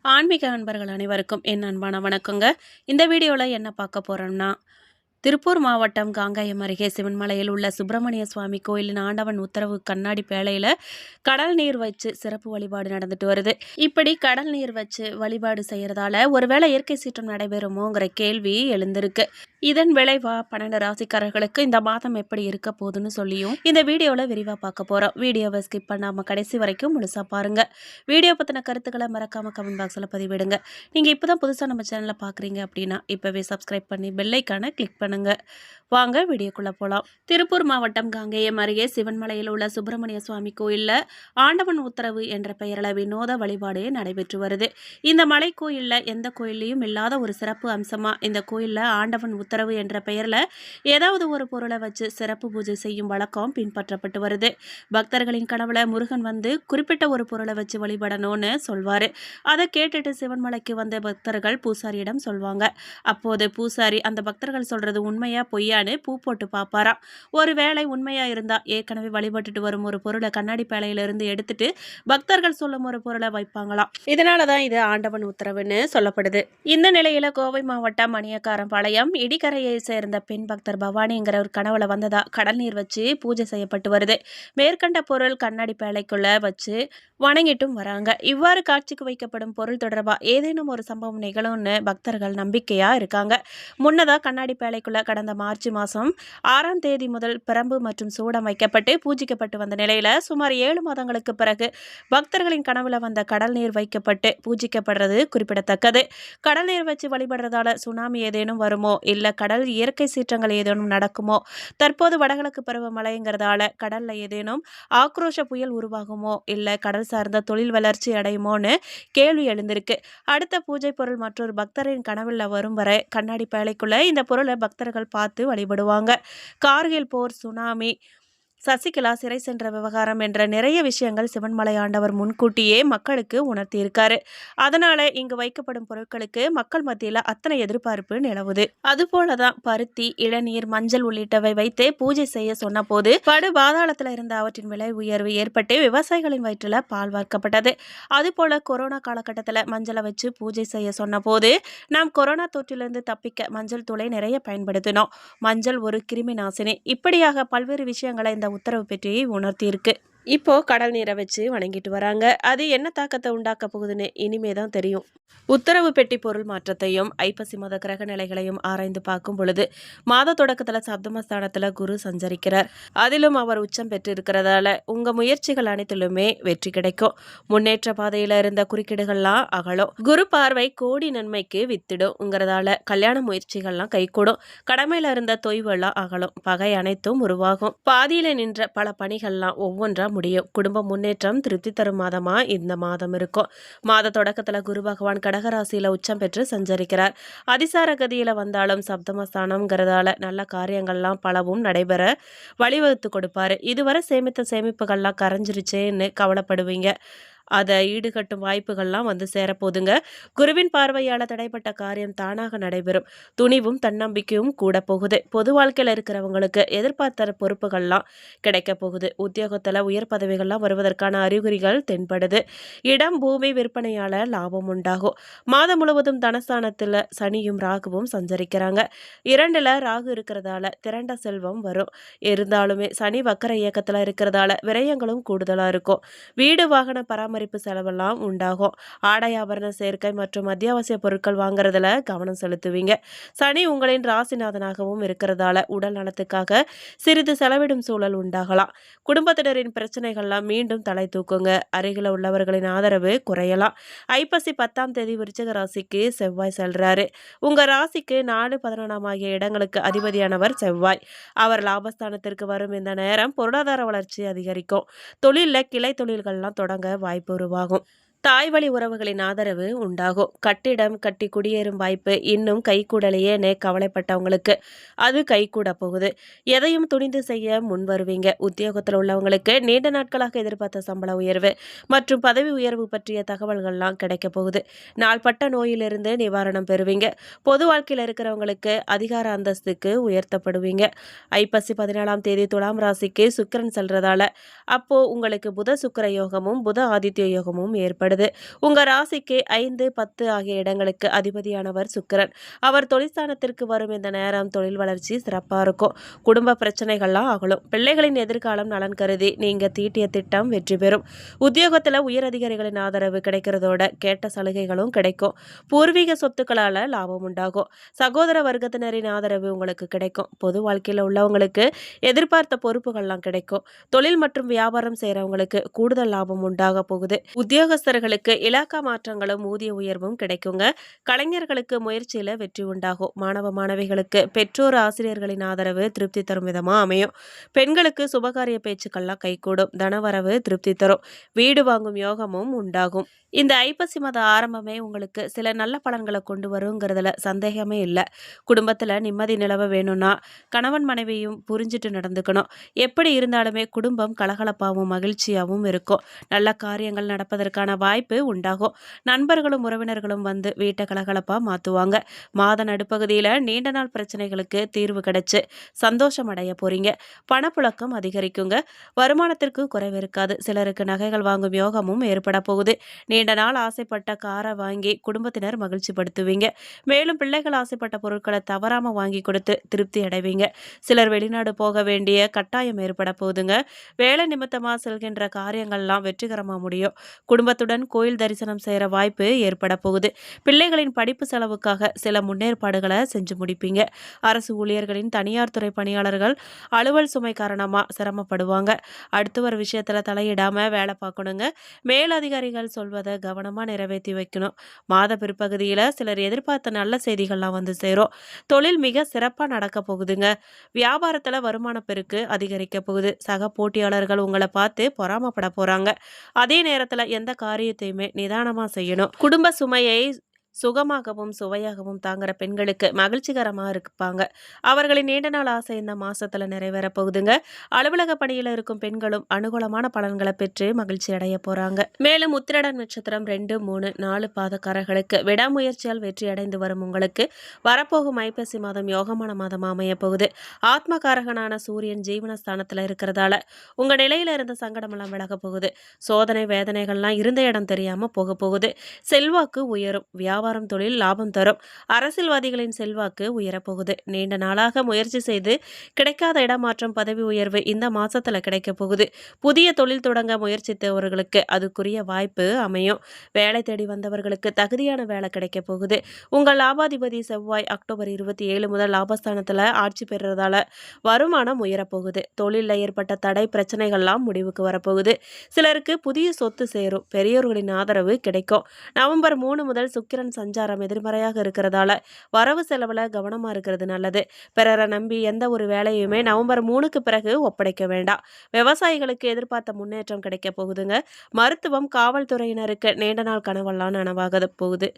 ஆன்மீக அன்பர்கள் அனைவருக்கும் என் அன்பான வணக்கங்க. இந்த வீடியோவில் என்ன பார்க்க போகிறோம்னா, திருப்பூர் மாவட்டம் காங்கயம் அருகே சிவன்மலையில் உள்ள சுப்பிரமணிய சுவாமி கோயிலின் ஆண்டவன் உத்தரவு கண்ணாடி பேழையில் கடல் நீர் வச்சு சிறப்பு வழிபாடு நடந்துட்டு வருது. இப்படி கடல் நீர் வச்சு வழிபாடு செய்யறதால ஒருவேளை இயற்கை சீற்றம் நடைபெறுமோங்கிற கேள்வி எழுந்திருக்கு. இதன் விளைவா 12 ராசிக்காரர்களுக்கு இந்த மாதம் எப்படி இருக்க போகுதுன்னு சொல்லியும் இந்த வீடியோவில் விரிவாக பார்க்க போகிறோம். வீடியோவை ஸ்கிப் பண்ணாமல் கடைசி வரைக்கும் முழுசாக பாருங்கள். வீடியோ பற்றின கருத்துக்களை மறக்காமல் கமெண்ட் பாக்ஸில் பதிவிடுங்க. நீங்கள் இப்போ தான் புதுசாக நம்ம சேனலில் பார்க்குறீங்க அப்படின்னா இப்போவே சப்ஸ்கிரைப் பண்ணி பெல் ஐக்கானை கிளிக் பண்ணுங்க. வாங்க வீடியோக்குள்ளே போகலாம். திருப்பூர் மாவட்டம் காங்கேயம் அருகே சிவன்மலையில் உள்ள சுப்பிரமணிய சுவாமி கோயிலில் ஆண்டவன் உத்தரவு என்ற பெயரில் வினோத வழிபாடு நடைபெற்று வருது. இந்த மலை கோயிலில் எந்த கோயிலையும் இல்லாத ஒரு சிறப்பு அம்சமாக இந்த கோயிலில் ஆண்டவன் உத்தரவு என்ற பெயரில் ஏதாவது ஒரு பொருளை வச்சு சிறப்பு பூஜை செய்யும் வழக்கம் பின்பற்றப்பட்டு வருது. பக்தர்களின் கனவுல முருகன் வந்து குறிப்பிட்ட ஒரு பொருளை வச்சு வழிபடணும்னு சொல்வார். அதை கேட்டுட்டு சிவன்மலைக்கு வந்த பக்தர்கள் பூசாரியிடம் சொல்வாங்க. அப்போது பூசாரி அந்த பக்தர்கள் சொல்றது உண்மையா பொய்யான்னு பூ போட்டு பார்ப்பாராம். ஒரு வேளை உண்மையா இருந்தா ஏற்கனவே வழிபட்டுட்டு வரும் ஒரு பொருளை கண்ணாடி பேழையிலிருந்து எடுத்துட்டு பக்தர்கள் சொல்லும் ஒரு பொருளை வைப்பாங்களாம். இதனாலதான் இது ஆண்டவன் உத்தரவுன்னு சொல்லப்படுது. இந்த நிலையில கோவை மாவட்டம் மணியக்காரம்பாளையம் இடிக்கரையை சேர்ந்த பெண் பக்தர் பவானிங்கிற ஒரு கனவுல வந்ததா கடல் நீர் வச்சு பூஜை செய்யப்பட்டு வருது. மேற்கண்ட பொருள் கண்ணாடி பேழைக்குள்ள வச்சு வணங்கிட்டும் வராங்க. இவ்வாறு காட்சிக்கு வைக்கப்படும் பொருள் தொடர்பா ஏதேனும் ஒரு சம்பவம் நிகழும்னு பக்தர்கள் நம்பிக்கையா இருக்காங்க. முன்னதா கண்ணாடி பேழைக்குள்ள கடந்த மார்ச் மாதம் 6ஆம் தேதி முதல் பிரம்பு மற்றும் சூடம் வைக்கப்பட்டு பூஜிக்கப்பட்டு வந்த நிலையில சுமார் 7 மாதங்களுக்கு பிறகு பக்தர்களின் கனவுல வந்த கடல் நீர் வைக்கப்பட்டு பூஜிக்கப்படுறது குறிப்பிடத்தக்கது. கடல் நீர் வச்சு வழிபடுறதால சுனாமி ஏதேனும் வருமோ இல்ல கடல் இயற்கை சீற்றங்கள் ஏதேனும் நடக்குமோ, தற்போது வடகிழக்கு பருவமழைங்கிறதால கடல்ல ஏதேனும் ஆக்ரோஷ புயல் உருவாகுமோ இல்ல கடல் சார்ந்த தொழில் வளர்ச்சி அடையுமோன்னு கேள்வி எழுந்திருக்கு. அடுத்த பூஜை பொருள் மற்றொரு பக்தரின் கனவுல வரும் வரை கண்ணாடி பேழைக்குள்ள இந்த பொருளை பக்தர்கள் பார்த்து வழிபடுவாங்க. கார்கில் போர், சுனாமி, சசிகலா சிறை சென்ற விவகாரம் என்ற நிறைய விஷயங்கள் சிவன்மலை ஆண்டவர் முன்கூட்டியே மக்களுக்கு உணர்த்தியிருக்காரு. அதனால இங்கு வைக்கப்படும் பொருட்களுக்கு மக்கள் மத்தியில் அத்தனை எதிர்பார்ப்பு நிலவுது. அதுபோலதான் பருத்தி, இளநீர், மஞ்சள் உள்ளிட்டவை வைத்து பூஜை செய்ய சொன்ன போது படு பாதாளத்தில் இருந்த அவற்றின் விலை உயர்வு ஏற்பட்டு விவசாயிகளின் வயிற்றுல பால் வார்க்கப்பட்டது. அதுபோல கொரோனா காலகட்டத்தில் மஞ்சளை வச்சு பூஜை செய்ய சொன்ன போது நாம் கொரோனா தொற்றிலிருந்து தப்பிக்க மஞ்சள் தூளை நிறைய பயன்படுத்தினோம். மஞ்சள் ஒரு கிருமி நாசினி. இப்படியாக பல்வேறு விஷயங்களை இந்த உத்தரவு பற்றி உணர்த்தியிருக்கு. இப்போ கடல் நீரை வச்சு வணங்கிட்டு வராங்க. அது என்ன தாக்கத்தை உண்டாக்க போகுதுன்னு இனிமே தான் தெரியும். உத்தரவு பெட்டி பொருள் மாற்றத்தையும் ஐப்பசி மாத கிரக நிலைகளையும் ஆராய்ந்து பார்க்கும் பொழுது மாத தொடக்கத்தில் சப்தமஸ்தானத்தில் குரு சஞ்சரிக்கிறார். அதிலும் அவர் உச்சம் பெற்று இருக்கிறதால உங்க முயற்சிகள் அனைத்திலுமே வெற்றி கிடைக்கும். முன்னேற்ற பாதையில இருந்த குறுக்கீடுகள்லாம் அகலும். குரு பார்வை கோடி நன்மைக்கு வித்திடும்ங்கிறதால கல்யாண முயற்சிகள்லாம் கைகூடும். கடமையில இருந்த தொய்வெல்லாம் அகலும். பகை அனைத்தும் உருவாகும். பாதியில நின்ற பல பணிகள்லாம் ஒவ்வொன்றா முடியும். குடும்ப முன்னேற்றம் திருப்தி தரும் மாதமா இந்த மாதம் இருக்கும். மாத தொடக்கத்துல குரு பகவான் கடகராசியில உச்சம் பெற்று சஞ்சரிக்கிறார். அதிசார கதியில வந்தாலும் சப்தமஸ்தானம்ங்கிறதால நல்ல காரியங்கள்லாம் பலவும் நடைபெற வழிவகுத்து கொடுப்பாரு. இதுவரை சேமித்த சேமிப்புகள்லாம் கரைஞ்சிருச்சேன்னு கவலைப்படுவீங்க. அதை ஈடுகட்டும் வாய்ப்புகள்லாம் வந்து சேரப்போதுங்க. குருவின் பார்வையால் தடைப்பட்ட காரியம் தானாக நடைபெறும். துணிவும் தன்னம்பிக்கையும் கூட போகுது. பொது வாழ்க்கையில் இருக்கிறவங்களுக்கு எதிர்பார்த்த பொறுப்புகள்லாம் கிடைக்க போகுது. உத்தியோகத்தில் உயர் பதவிகள்லாம் வருவதற்கான அறிகுறிகள் தென்படுது. இடம், பூமி விற்பனையால் லாபம் உண்டாகும். மாதம் முழுவதும் தனஸ்தானத்தில் சனியும் ராகுவும் சஞ்சரிக்கிறாங்க. 2ல் ராகு இருக்கிறதால திரண்ட செல்வம் வரும். இருந்தாலுமே சனி வக்கர இயக்கத்தில் இருக்கிறதால விரயங்களும் கூடுதலாக இருக்கும். வீடு, வாகன பராமரிப்பு செலவெல்லாம் உண்டாகும். ஆடை ஆபரண சேர்க்கை மற்றும் அத்தியாவசிய பொருட்கள் வாங்குறதுல கவனம் செலுத்துவீங்க. சனி உங்களின் ராசிநாதனாகவும் இருக்கிறதால உடல் நலத்துக்காக சிறிது செலவிடும் சூழல் உண்டாகலாம். குடும்பத்தினரின் பிரச்சனைகள்லாம் மீண்டும் தலை தூக்குங்க. அருகில் உள்ளவர்களின் ஆதரவு குறையலாம். ஐப்பசி 10ஆம் தேதி விருச்சிக ராசிக்கு செவ்வாய் செல்றாரு. உங்க ராசிக்கு 4, 11 ஆகிய இடங்களுக்கு அதிபதியானவர் செவ்வாய். அவர் லாபஸ்தானத்திற்கு வரும் இந்த நேரம் பொருளாதார வளர்ச்சி அதிகரிக்கும். தொழிலில் கிளை தொழில்கள்லாம் தொடங்க வாய்ப்பு உருவாகும். தாய் வழி உறவுகளின் ஆதரவு உண்டாகும். கட்டிடம் கட்டி குடியேறும் வாய்ப்பு இன்னும் கைகூடலையேன்னு கவலைப்பட்டவங்களுக்கு அது கைகூட போகுது. எதையும் துணிந்து செய்ய முன் வருவீங்க. உத்தியோகத்தில் உள்ளவங்களுக்கு நீண்ட நாட்களாக எதிர்பார்த்த சம்பள உயர்வு மற்றும் பதவி உயர்வு பற்றிய தகவல்கள்லாம் கிடைக்க போகுது. நாள்பட்ட நோயிலிருந்து நிவாரணம் பெறுவீங்க. பொது வாழ்க்கையில் இருக்கிறவங்களுக்கு அதிகார அந்தஸ்துக்கு உயர்த்தப்படுவீங்க. ஐப்பசி 14ஆம் தேதி துலாம் ராசிக்கு சுக்கிரன் செல்றதால அப்போ உங்களுக்கு புத சுக்கிர யோகமும் புத ஆதித்ய யோகமும் ஏற்படும். ஏற்படுது. உங்க ராசிக்கு 5, 10 ஆகிய இடங்களுக்கு அதிபதியானவர் சுக்கிரன். அவர் தொழிற்ஸ்தானத்திற்கு வரும் இந்த நேரம் தொழில் வளர்ச்சி சிறப்பா இருக்கும். குடும்ப பிரச்சனைகள்லாம் அகலும். பிள்ளைகளின் எதிர்காலம் நலன் கருதி நீங்க தீட்டிய திட்டம் வெற்றி பெறும். உத்தியோகத்துல உயர் அதிகாரிகளின் ஆதரவு கிடைக்கிறதோட கேட்ட சலுகைகளும் கிடைக்கும். பூர்வீக சொத்துக்களால லாபம் உண்டாகும். சகோதர வர்க்கத்தினரின் ஆதரவு உங்களுக்கு கிடைக்கும். பொது வாழ்க்கையில உள்ளவங்களுக்கு எதிர்பார்த்த பொறுப்புகள்லாம் கிடைக்கும். தொழில் மற்றும் வியாபாரம் செய்யறவங்களுக்கு கூடுதல் லாபம் உண்டாக போகுது. உத்தியோகஸ்தர்களுக்கு இலாக்கா மாற்றங்களும் ஊதிய உயர்வும் கிடைக்குங்க. கலைஞர்களுக்கு முயற்சியில வெற்றி உண்டாகும். மாணவ மாணவிகளுக்கு பெற்றோர் ஆசிரியர்களின் ஆதரவு திருப்தி தரும் விதமா அமையும். பெண்களுக்கு சுபகாரிய பேச்சுக்கள்லாம் கைகூடும். தனவரவு திருப்தி தரும். வீடு வாங்கும் யோகமும் உண்டாகும். இந்த ஐப்பசி மாத ஆரம்பமே உங்களுக்கு சில நல்ல பலன்களை கொண்டு வருங்கிறதுல சந்தேகமே இல்லை. குடும்பத்துல நிம்மதி நிலவ வேணும்னா கணவன் மனைவியும் புரிஞ்சுட்டு நடந்துக்கணும். எப்படி இருந்தாலுமே குடும்பம் கலகலப்பாகவும் மகிழ்ச்சியாகவும் இருக்கும். நல்ல காரியங்கள் நடப்பதற்கான வாய்ப்பு உண்டாகும். நண்பர்களும் உறவினர்களும் வந்து வீட்டை கலகலப்பா மாத்துவாங்க. மாத நடுப்பகுதியில நீண்ட நாள் பிரச்சனைகளுக்கு தீர்வு கிடைச்சு சந்தோஷம் அடைய போறீங்க. பணப்புழக்கம் அதிகரிக்குங்க. வருமானத்திற்கு குறைவு இருக்காது. சிலருக்கு நகைகள் வாங்கும் யோகமும் ஏற்பட போகுது. நீண்ட நாள் ஆசைப்பட்ட காரை வாங்கி குடும்பத்தினர் மகிழ்ச்சி படுத்துவீங்க. மேலும் பிள்ளைகள் ஆசைப்பட்ட பொருட்களை தவறாம வாங்கி கொடுத்து திருப்தி அடைவீங்க. சிலர் வெளிநாடு போக வேண்டிய கட்டாயம் ஏற்பட போகுதுங்க. வேலை நிமித்தமா செல்கின்ற காரியங்கள்லாம் வெற்றிகரமா முடியும். குடும்பத்துடன் கோயில் தரிசனம் செய்யற வாய்ப்பு ஏற்பட போகுது. பிள்ளைகளின் படிப்பு செலவுக்காக சில முன்னேற்பாடுகளை செஞ்சு முடிப்பீங்க. அரசு ஊழியர்களின் தனியார் துறை பணியாளர்கள் அலுவல் சுமை காரணமா சிரமப்படுவாங்க. அடுத்து ஒரு விஷயத்துல தலையிடாம வேலை பார்க்கணுங்க. மேலதிகாரிகள் சொல்வதை கவனமா நிறைவேற்றி வைக்கணும். மாத பிற்பகுதியில சிலர் எதிர்பார்த்த நல்ல செய்திகள்லாம் வந்து சேரும். தொழில் மிக சிறப்பா நடக்க போகுதுங்க. வியாபாரத்துல வருமான பெருக்கு அதிகரிக்க போகுது. சக போட்டியாளர்கள் உங்களை பார்த்து பொறாமப்பட போறாங்க. அதே நேரத்துல எந்த காரியத்தையுமே நிதானமா செய்யணும். குடும்ப சுமையை சுகமாகவும் சுவையாகவும் தாங்குற பெண்களுக்கு மகிழ்ச்சிகரமா இருப்பாங்க. அவர்களின் நீண்ட நாள் ஆசை இந்த மாசத்துல நிறைவேற போகுதுங்க. அலுவலக பணியில இருக்கும் பெண்களும் அனுகூலமான பலன்களை பெற்று மகிழ்ச்சி அடைய போறாங்க. மேலும் உத்திரடம் நட்சத்திரம் 2, 3, 4 பாதக்காரர்களுக்கு விடாமுயற்சியால் வெற்றி அடைந்து வரும் உங்களுக்கு வரப்போகும் ஐப்பசி மாதம் யோகமான மாதமா அமைய போகுது. ஆத்மகாரகனான சூரியன் ஜீவனஸ்தானத்துல இருக்கிறதால உங்க நிலையில இருந்த சங்கடம் எல்லாம் விலக போகுது. சோதனை வேதனைகள்லாம் இருந்த இடம் தெரியாம போக போகுது. செல்வாக்கு உயரும். வியாபாரம் தொழில் லாபம் தரும். அரசியல்வாதிகளின் செல்வாக்கு உயரப்போகுது. நீண்ட நாளாக முயற்சி செய்து கிடைக்காத இடமாற்றம் பதவி உயர்வு இந்த மாசத்துல கிடைக்க போகுது. புதிய தொழில் தொடங்க முயற்சித்தவர்களுக்கு அதுக்குரிய வாய்ப்பு அமையும். வேலை தேடி வந்தவர்களுக்கு தகுதியான வேலை கிடைக்க போகுது. உங்கள் லாபாதிபதி செவ்வாய் அக்டோபர் 27 முதல் லாபஸ்தானத்துல ஆட்சி பெறுறதால வருமானம் உயரப்போகுது. தொழிலில் ஏற்பட்ட தடை பிரச்சனைகள்லாம் முடிவுக்கு வரப்போகுது. சிலருக்கு புதிய சொத்து சேரும். பெரியோர்களின் ஆதரவு கிடைக்கும். நவம்பர் 3 முதல் சுக்கிரன் சஞ்சாரம் எதிர்மறையாக இருக்கிறதால வரவு செலவுல கவனமா இருக்கிறது நல்லது. பிறரை நம்பி எந்த ஒரு வேலையுமே நவம்பர் 3க்கு பிறகு ஒப்படைக்க வேண்டாம். விவசாயிகளுக்கு எதிர்பார்த்த முன்னேற்றம் கிடைக்க போகுதுங்க. மருத்துவம் காவல்துறையினருக்கு நீண்ட நாள் கனவெல்லாம் நனவாக போகுது.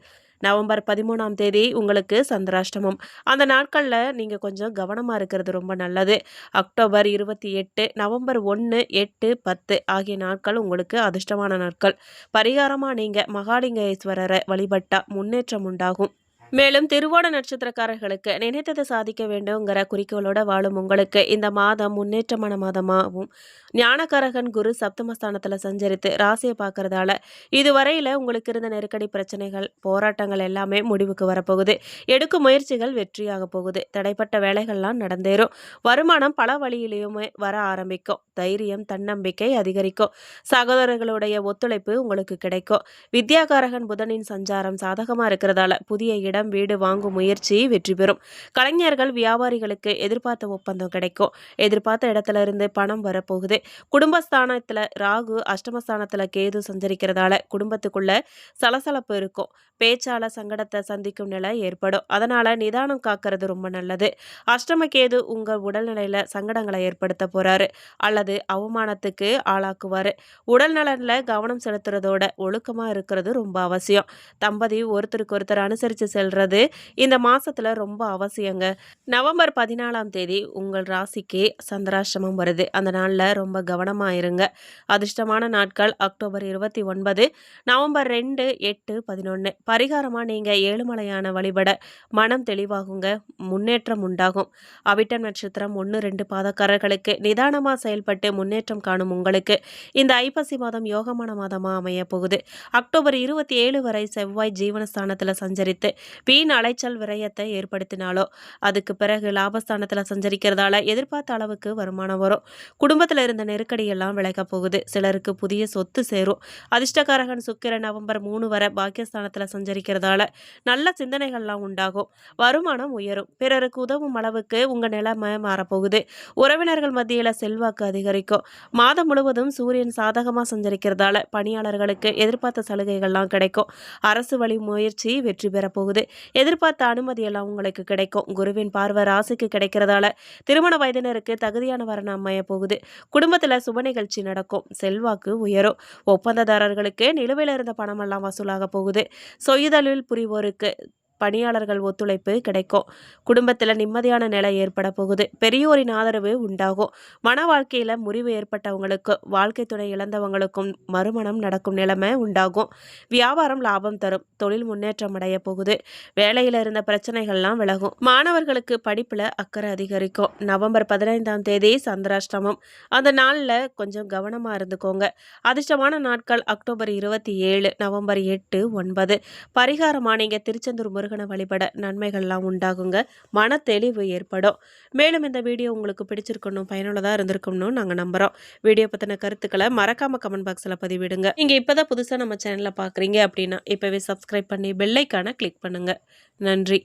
நவம்பர் 13ஆம் தேதி உங்களுக்கு சந்திராஷ்டமம். அந்த நாட்கள்ல நீங்க கொஞ்சம் கவனமா இருக்கிறது ரொம்ப நல்லது. அக்டோபர் 28, நவம்பர் 1, 8, 10 ஆகிய நாட்கள் உங்களுக்கு அதிர்ஷ்டமான நாட்கள். பரிகாரமா நீங்க மகாலிங்கேஸ்வரரை வழிபட்டா முன்னேற்றம் உண்டாகும். மேலும் திருவோண நட்சத்திரக்காரர்களுக்கு நினைத்ததை சாதிக்க வேண்டும்ங்கிற குறிக்கோளோட வாழும் உங்களுக்கு இந்த மாதம் முன்னேற்றமான மாதமாகவும் ஞானகாரகன் குரு சப்தமஸ்தானத்துல சஞ்சரித்து ராசியை பார்க்கறதால இதுவரையில உங்களுக்கு இருந்த நெருக்கடி பிரச்சனைகள் போராட்டங்கள் எல்லாமே முடிவுக்கு வரப்போகுது. எடுக்கும் முயற்சிகள் வெற்றியாக போகுது. தடைப்பட்ட வேலைகள்லாம் நடந்தேறும். வருமானம் பல வழியிலையுமே வர ஆரம்பிக்கும். தைரியம் தன்னம்பிக்கை அதிகரிக்கும். சகோதரர்களுடைய ஒத்துழைப்பு உங்களுக்கு கிடைக்கும். வித்யாகாரகன் புதனின் சஞ்சாரம் சாதகமா இருக்கிறதால புதிய இடம் வீடு வாங்கும் முயற்சி வெற்றி பெறும். கலைஞர்கள் வியாபாரிகளுக்கு எதிர்பார்த்த ஒப்பந்தம் கிடைக்கும். எதிர்பார்த்த இடத்துல இருந்து பணம் வரப்போகுது. குடும்பஸ்தானத்துல ராகு அஷ்டமஸ்தானத்துல கேது சஞ்சரிக்கிறதால குடும்பத்துக்குள்ள சலசலப்பு இருக்கும். பேச்சால சங்கடத்தை சந்திக்கும் நிலை ஏற்படும். அதனால நிதானம் காக்கிறது ரொம்ப நல்லது. அஷ்டம கேது உங்க உடல்நிலையில சங்கடங்களை ஏற்படுத்த போறாரு அல்லது அவமானத்துக்கு ஆளாக்குவாரு. உடல் நலன்ல கவனம் செலுத்துறதோட ஒழுக்கமா இருக்கிறது ரொம்ப அவசியம். தம்பதி ஒருத்தருக்கு ஒருத்தர் அனுசரித்து செல்றது செல்றது இந்த மாசத்துல ரொம்ப அவசியங்க. நவம்பர் 14ஆம் தேதி உங்கள் ராசிக்கு சந்திராஷ்டமம் வருது. அந்த நாள்ல ரொம்ப கவனமா இருங்க. அதிர்ஷ்டமான நாட்கள் அக்டோபர் 29, நவம்பர் 2, 8, 11. பரிகாரமா நீங்க ஏழுமலையான வழிபட மனம் தெளிவாகுங்க. முன்னேற்றம் உண்டாகும். அவிட்டம் நட்சத்திரம் 1, 2 பாதக்காரர்களுக்கு நிதானமா செயல்பட்டு முன்னேற்றம் காணும் உங்களுக்கு இந்த ஐப்பசி மாதம் யோகமான மாதமா அமைய போகுது. அக்டோபர் 27 வரை செவ்வாய் ஜீவனஸ்தானத்துல சஞ்சரித்து வீண் அலைச்சல் விரயத்தை ஏற்படுத்தினாலோ அதுக்கு பிறகு லாபஸ்தானத்துல சஞ்சரிக்கிறதால எதிர்பார்த்த அளவுக்கு வருமானம் வரும். குடும்பத்துல இருந்த நெருக்கடி எல்லாம் விலக போகுது. சிலருக்கு புதிய சொத்து சேரும். அதிர்ஷ்டகாரகன் சுக்கிரன் நவம்பர் 3 வரை பாக்கியஸ்தானத்துல சஞ்சரிக்கிறதால நல்ல சிந்தனைகள்லாம் உண்டாகும். வருமானம் உயரும். பிறருக்கு உதவும் அளவுக்கு உங்க நிலைமை மாறப்போகுது. உறவினர்கள் மத்தியில செல்வாக்கு அதிகரிக்கும். மாதம் முழுவதும் சூரியன் சாதகமா சஞ்சரிக்கிறதால பணியாளர்களுக்கு எதிர்பார்த்த சலுகைகள்லாம் கிடைக்கும். அரசு வழி முயற்சி வெற்றி பெற போகுது. எதிர்பார்த்த அனுமதி எல்லாம் உங்களுக்கு கிடைக்கும். குருவின் பார்வை ராசிக்கு கிடைக்கிறதால திருமண வயதினருக்கு தகுதியான வரன் அமைய போகுது. குடும்பத்துல சுப நிகழ்ச்சி நடக்கும். செல்வாக்கு உயரும். ஒப்பந்ததாரர்களுக்கு நிலுவையில் இருந்த பணமெல்லாம் வசூலாக போகுது. சொய்தலில் புரிவோருக்கு பணியாளர்கள் ஒத்துழைப்பு கிடைக்கும். குடும்பத்தில் நிம்மதியான நிலை ஏற்பட போகுது. பெரியோரின் ஆதரவு உண்டாகும். மன வாழ்க்கையில முறிவு ஏற்பட்டவங்களுக்கும் வாழ்க்கை துணை இழந்தவங்களுக்கும் மறுமணம் நடக்கும் நிலைமை உண்டாகும். வியாபாரம் லாபம் தரும். தொழில் முன்னேற்றம் அடைய போகுது. வேலையில இருந்த பிரச்சனைகள்லாம் விலகும். மாணவர்களுக்கு படிப்புல அக்கறை அதிகரிக்கும். நவம்பர் 15ஆம் தேதி சந்திராஷ்டமம். அந்த நாள்ல கொஞ்சம் கவனமா இருந்துக்கோங்க. அதிர்ஷ்டமான நாட்கள் அக்டோபர் 27, நவம்பர் 8, 9. பரிகாரமா நீங்க திருச்செந்தூர் முருகனை வழிபட நன்மைகள்லாம் உண்டாகுங்க. மன தெளிவு ஏற்படும். மேலும் இந்த வீடியோ உங்களுக்கு பிடிச்சிருக்கணும், பயனுள்ளதா இருந்திருக்கும்னு நாங்க நம்புறோம். வீடியோ பத்தின கருத்துக்களை மறக்காம கமெண்ட் பாக்ஸ்ல பதிவிடுங்க. நீங்க இப்பதான் புதுசா நம்ம சேனலை பாக்குறீங்க அப்படின்னா இப்பவே சப்ஸ்கிரைப் பண்ணி பெல் ஐகானை கிளிக் பண்ணுங்க. நன்றி.